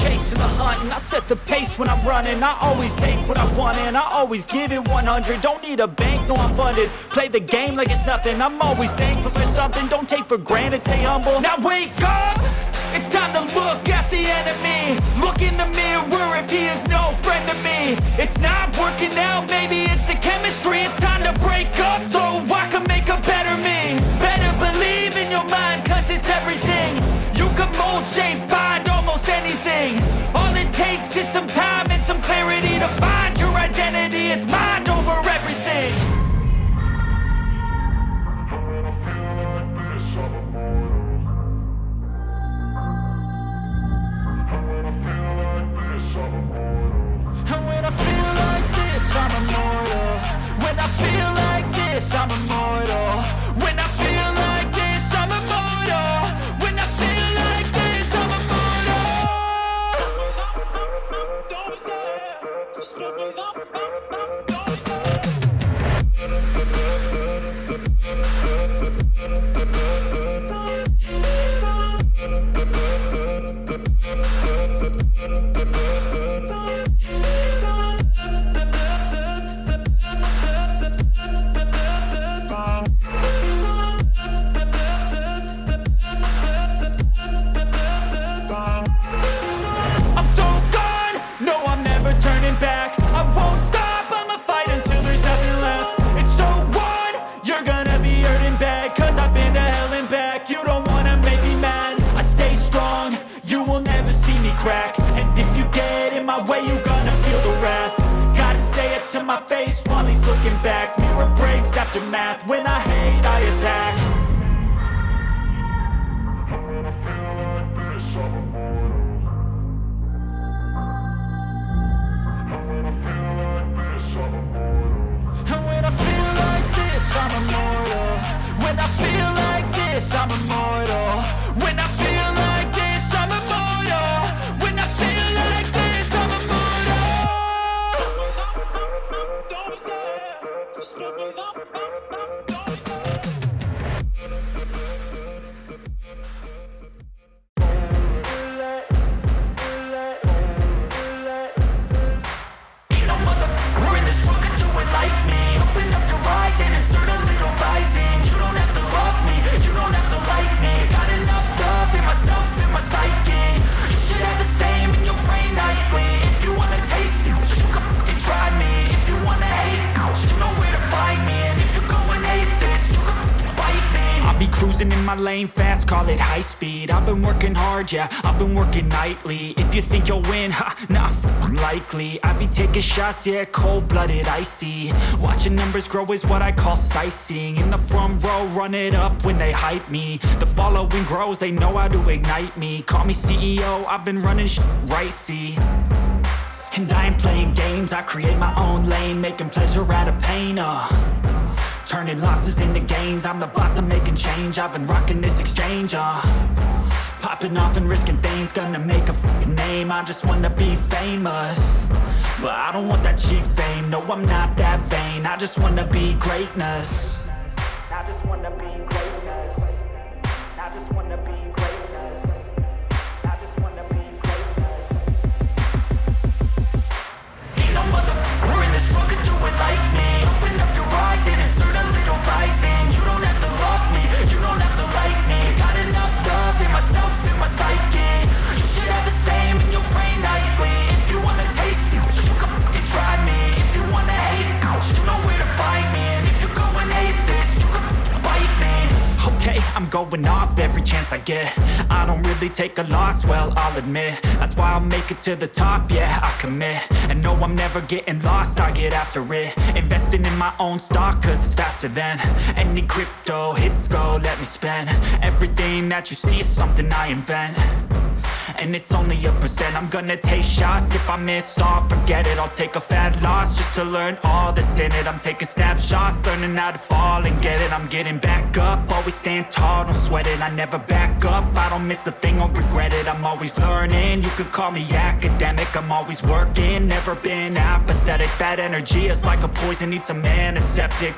chasing the hunt, and I set the pace when I'm running. I always take what I want and I always give it 100. Don't need a bank, no I'm funded. Play the game like it's nothing. I'm always thankful for something. Don't take for granted, stay humble. Now wake up! It's time to look at the enemy. Look in the mirror if he is no friend to me. It's not working out, maybe it's the chemistry. It's time to break up so I can make a better me. Better believe in your mind, cause it's everything. You can mold, shape, find almost anything. All it takes is some time and some clarity to find your identity. It's mind over everything. And when I feel like this, I'm immortal. When I feel like this, I'm immortal. When I feel like this, I'm immortal. When I feel like this, I'm immortal. Don't stop, stop, don't stop. And if you get in my way, you gonna feel the wrath. Gotta say it to my face while he's looking back. Mirror breaks after math. When I hate, I attack. And when I feel like this, I'm immortal. When I feel like this, I'm immortal. When I feel like this, I'm immortal. When I feel like this, I'm immortal. Don't stop, don't stop. Ain't no motherfucker in this world can do it like me. Open up your eyes and insert a little rising. You don't have to love me, you don't have to like me. Got enough love in myself, in my psyche. You should have the same in your brain nightly. If you wanna taste me, you can fucking try me. If you wanna hate, you know where to find me. And if you go and hate this, you can fucking bite me. I'll be cruising in my lane fast, call it high speed. I've been working hard, yeah, I've been working nightly. If you think you'll win, ha, not likely. I be taking shots, yeah, cold-blooded, icy. Watching numbers grow is what I call sightseeing. In the front row, run it up when they hype me. The following grows, they know how to ignite me. Call me CEO, I've been running shit right, see. And I ain't playing games, I create my own lane. Making pleasure out of pain, turning losses into gains. I'm the boss, I'm making change. I've been rocking this exchange, popping off and risking things. Gonna make a fucking name, I just wanna be famous. But I don't want that cheap fame, no I'm not that vain. I just wanna be greatness. I just wanna be greatness. I just wanna be greatness. I just wanna be greatness. Ain't no motherfucker in this world can do it like me. Open up your eyes and insert a little rising. You don't have to love me, you don't have to like me. Got enough love in myself, in my psyche. You should have the same in your brain nightly. If you wanna taste me, you can fucking try me. If you wanna hate, you know where to find me. And if you go and hate this, you can fucking bite me. Okay, I'm going off every chance I get. I don't really take a loss, well, I'll admit. That's why I'll make it to the top, yeah, I commit. And no, I'm never getting lost, I get after it. Investing in my own stock, cause it's faster than any crypto hits go, let me spend. Everything that you see is something I invent. And it's only a percent. I'm gonna take shots. If I miss all, forget it. I'll take a fat loss just to learn all that's in it. I'm taking snapshots, learning how to fall and get it. I'm getting back up, always stand tall, don't sweat it. I never back up, I don't miss a thing or regret it. I'm always learning, you could call me academic. I'm always working, never been apathetic. That energy is like a poison, needs some antiseptic.